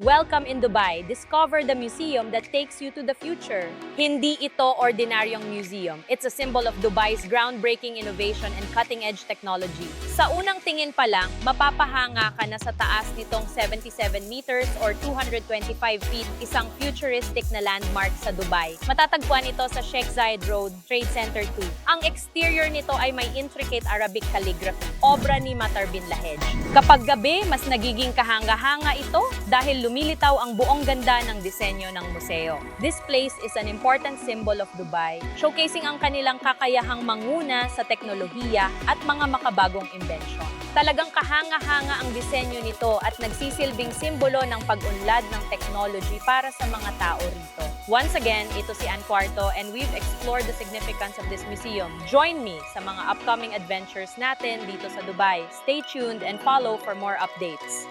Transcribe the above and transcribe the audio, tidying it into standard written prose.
Welcome in Dubai. Discover the museum that takes you to the future. Hindi ito ordinaryong museum. It's a symbol of Dubai's groundbreaking innovation and cutting-edge technology. Sa unang tingin pa lang, mapapahanga ka na sa taas nitong 77 meters or 225 feet, isang futuristic na landmark sa Dubai. Matatagpuan ito sa Sheikh Zayed Road, Trade Center 2. Ang exterior nito ay may intricate Arabic calligraphy, obra ni Matar bin Lahej. Kapag gabi, mas nagiging kahanga-hanga ito dahil lumilitaw ang buong ganda ng disenyo ng museo. This place is an important symbol of Dubai, showcasing ang kanilang kakayahang manguna sa teknolohiya at mga makabagong imbensyon. Talagang kahanga-hanga ang disenyo nito at nagsisilbing simbolo ng pag-unlad ng technology para sa mga tao rito. Once again, ito si Ann Cuarto and we've explored the significance of this museum. Join me sa mga upcoming adventures natin dito sa Dubai. Stay tuned and follow for more updates.